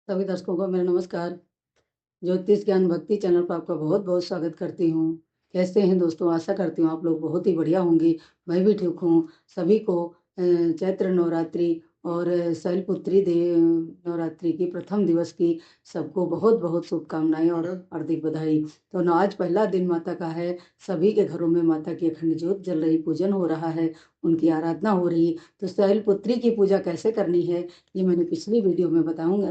सभी दर्शकों को मेरा नमस्कार। ज्योतिष ज्ञान भक्ति चैनल पर आपका बहुत बहुत स्वागत करती हूँ। कैसे हैं दोस्तों? आशा करती हूँ आप लोग बहुत ही बढ़िया होंगे। मैं भी ठीक हूँ। सभी को चैत्र नवरात्रि और शैलपुत्री देव नवरात्रि की प्रथम दिवस की सबको बहुत बहुत शुभकामनाएं और हार्दिक बधाई। तो न आज पहला दिन माता का है। सभी के घरों में माता की अखंड ज्योत जल रही, पूजन हो रहा है, उनकी आराधना हो रही। तो शैलपुत्री की पूजा कैसे करनी है ये मैंने पिछली वीडियो में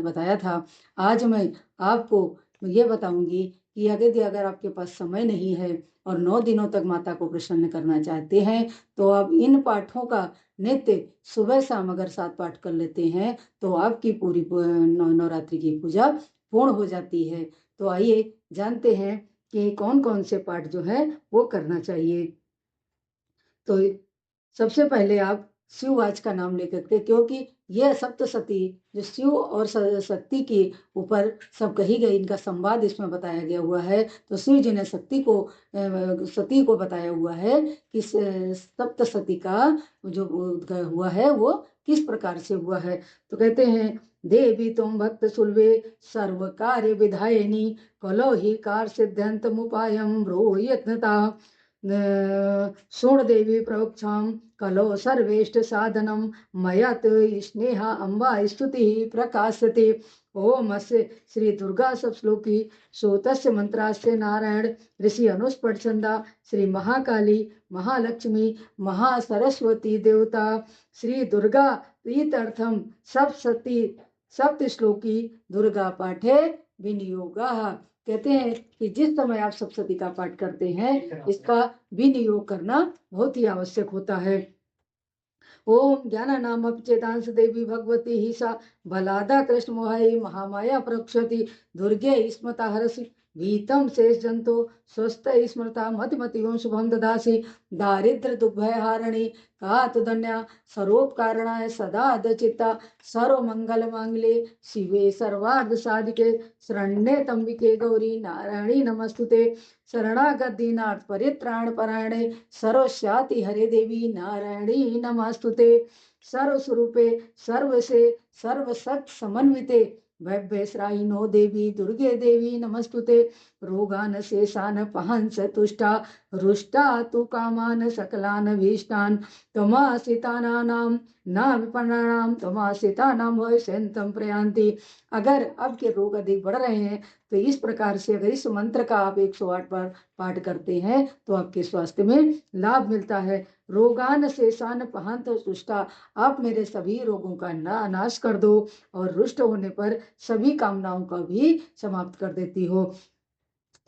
बताया था। आज मैं आपको ये बताऊंगी कि अगर आपके पास समय नहीं है और 9 दिनों तक माता को प्रसन्न करना चाहते हैं तो आप इन पाठों का नित्य सुबह शाम अगर 7 पाठ कर लेते हैं तो आपकी पूरी नवरात्रि की पूजा पूर्ण हो जाती है। तो आइए जानते हैं कि कौन कौन से पाठ जो है वो करना चाहिए। तो सबसे पहले आप शिववाच का नाम लेकर के, क्योंकि यह सप्तशती जो शिव और शक्ति के ऊपर सब कही गई, इनका संवाद इसमें बताया गया हुआ है। तो शिव जी ने सती को बताया हुआ है कि सप्तशती का जो उद्गम हुआ है वो किस प्रकार से हुआ है। तो कहते हैं, देवी तुम भक्त सुलभे सर्व कार्य विधायिनी कलो ही कार सिद्धांत मुपायम ब्रो यत्नता देवी प्रोक्षाम कलो सर्वेष्ट साधनम मयत स्नेहा अम्बा स्तुति प्रकाशते। ओम अस्य श्री दुर्गा सप्तश्लोकी सूतस्य मंत्रास्य नारायण ऋषि अनुस्पट छंदा श्री महाकाली महालक्ष्मी महासरस्वती देवता श्री दुर्गा प्रीत्यर्थम सप्तशती सप्तश्लोकी दुर्गा पाठे विनियोगा। कहते हैं कि जिस समय आप सप्तशती का पाठ करते हैं इसका विनियोग करना बहुत ही आवश्यक होता है। ओम ज्ञानानाम अपचेतांश देवी भगवती ही सा बलादा कृष्ण मोहाई महामाया प्रक्षति दुर्गे स्मृता हरसि भीतम शेष जंतो स्वस्थ स्मृता मतिमतिवं शुभम ददासी दारिद्र दुर्भय हारिणी कातुदन्या सरोपकारणाय सदा चित्ता सर्व मंगल मांगले शिवे सर्वार्थ साधिके शरण्ये तंबिके गौरी नारायणी नमस्तुते शरणागत दीनार्थ परित्राण परायणे सर्वस्याति हरे देवी नारायणी नमस्तुते सर्वस्वरूपे सर्वसे सर्वशक्त समन्विते भव्यश्रायिनो देवी दुर्गे देवी नमस्तुते रोगान शेषान पहंस तुष्टा रुष्टा तु कामान सकलान भीष्टान त्वमासितानां ना विपन्नानां त्वमासितानां भविष्यन्तं प्रयान्ति। अगर आपके रोग अधिक बढ़ रहे हैं तो इस प्रकार से अगर इस मंत्र का आप 108 बार पाठ करते हैं तो आपके स्वास्थ्य में लाभ मिलता है। रोगान शेषान पहंत तुष्टा, आप मेरे सभी रोगों का नाश कर दो और रुष्ट होने पर सभी कामनाओं का भी समाप्त कर देती हो।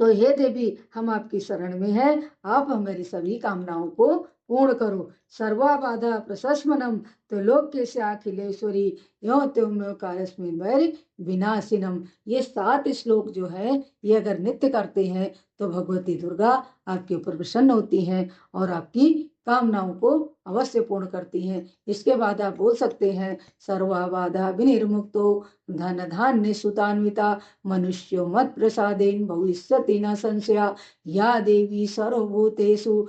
तो हे देवी, हम आपकी शरण में हैं, आप हमारी सभी कामनाओं को पूर्ण करो। सर्वा बाधा प्रशस्मनम तो लोक से अखिलेश्वरी यो तुम कारस्मिन वैर विनाशिनम। ये 7 श्लोक जो है ये अगर नित्य करते हैं तो भगवती दुर्गा आपके ऊपर प्रसन्न होती हैं और आपकी कामनाओं को अवश्य पूर्ण करती हैं। इसके बाद आप बोल सकते हैं, सर्वा बाधा विनिर्मुक्तो धन धान्य सुतान्विता मनुष्यो मत प्रसादेन भविष्यति न संशया या देवी सर्वभूतेषु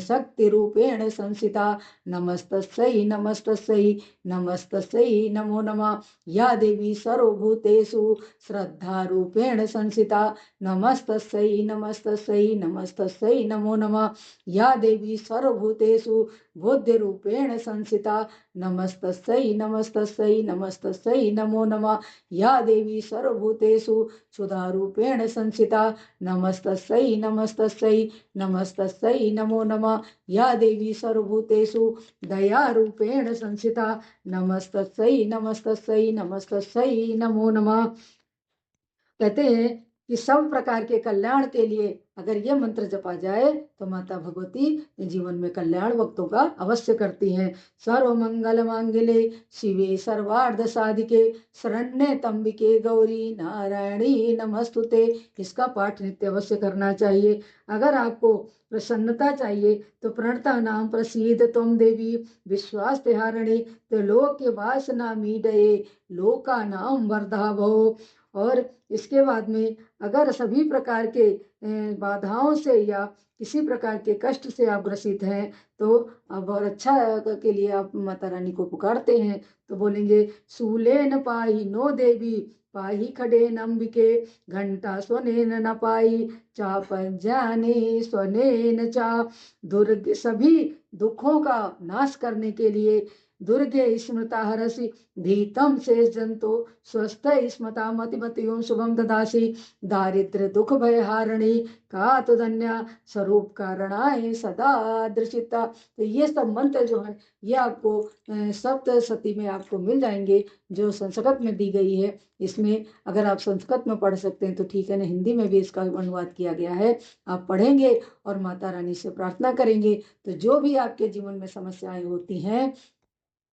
शक्ति रूपेण संसिता नमस्तस्यै नमस्तस्यै नमस्तस्यै नमो नमः। या देवी सर्वभूतेषु श्रद्धा रूपेण संसिता नमस्तस्यै नमस्तस्यै नमस्तस्यै नमो नमः। या देवी सर्वभूतेषु बुद्धि रूपेण संसिता नमस्तस्यै नमस्तस्यै नमस्तस्यै नमो नमः। या देवी सर्वभूतेषु क्षुधा रूपेण संसिता नमस्तस्यै नमस्तस्यै नमस्तस्यै नमो नमः। या देवी सर्वभूतेषु दया रूपेण संसिता नमस्तस्यै नमस्तस्यै नमस्तस्यै नमो नमः। कहते हैं कि सब प्रकार के कल्याण के लिए अगर ये मंत्र जपा जाए तो माता भगवती जीवन में कल्याण भक्तों का अवश्य करती हैं। सर्व मंगल मांगले शिवे सर्वार्थ साधिके शरण्ये त्र्यंबके गौरी नारायणी नमस्तुते। इसका पाठ नित्य अवश्य करना चाहिए। अगर आपको प्रसन्नता चाहिए तो प्रणता नाम प्रसीद तुम देवी विश्वास तिहारिणी तो लोक के वासना मीडये लोका नाम वर्धा भो। और इसके बाद में अगर सभी प्रकार के बाधाओं से या किसी प्रकार के कष्ट से आप ग्रसित हैं, तो अब और अच्छा के लिए आप माता रानी को पुकारते हैं, तो बोलेंगे सूलेन पाही नो देवी, पाही खडेन अंबिके, घंटा स्वनेन न पाई, चाप जाने स्वनेन चा। दुर्ग सभी दुखों का नाश करने के लिए दुर्गे स्मृता हरसि, धीतम शेष जंतु स्वस्थ स्मता मतिमतियों शुभम ददासी, दारिद्र दुख भय हारणी का तो धन्या, स्वरूप कारणाय सदा दृशिता। तो ये सब मंत्र जो है ये आपको सप्तशती में आपको मिल जाएंगे, जो संस्कृत में दी गई है। इसमें अगर आप संस्कृत में पढ़ सकते हैं तो ठीक है, ना हिंदी में भी इसका अनुवाद किया गया है, आप पढ़ेंगे और माता रानी से प्रार्थना करेंगे तो जो भी आपके जीवन में समस्याएं होती हैं,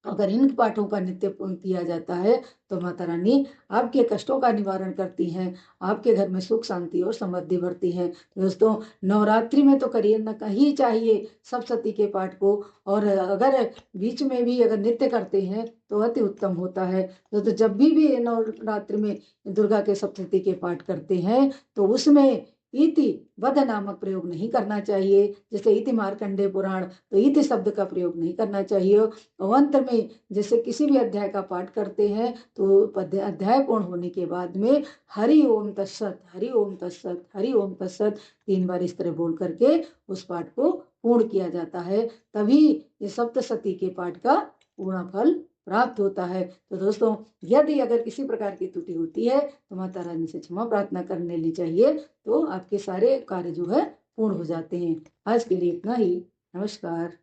अगर इन पाठों का नित्य किया जाता है तो माता रानी आपके कष्टों का निवारण करती हैं, आपके घर में सुख शांति और समृद्धि भरती हैं। तो दोस्तों, नवरात्रि में तो करिए ना कहीं चाहिए सप्तशती के पाठ को, और अगर बीच में भी अगर नित्य करते हैं तो अति उत्तम होता है। तो जब भी नवरात्रि में दुर्गा के सप्तशती के पाठ करते हैं तो उसमें इति वध नामक प्रयोग नहीं करना चाहिए। जैसे इति मार्कंडे पुराण, तो इति शब्द का प्रयोग नहीं करना चाहिए। और अंत में जैसे किसी भी अध्याय का पाठ करते हैं तो अध्याय पूर्ण होने के बाद में हरि ओम तत्सत, हरि ओम तत्सत, हरि ओम तत्सत 3 बार इस तरह बोल करके उस पाठ को पूर्ण किया जाता है, तभी ये सप्तशती के पाठ का पूर्ण फल प्राप्त होता है। तो दोस्तों, यदि अगर किसी प्रकार की त्रुटि होती है तो माता रानी से क्षमा प्रार्थना करने ली चाहिए, तो आपके सारे कार्य जो है पूर्ण हो जाते हैं। आज के लिए इतना ही। नमस्कार।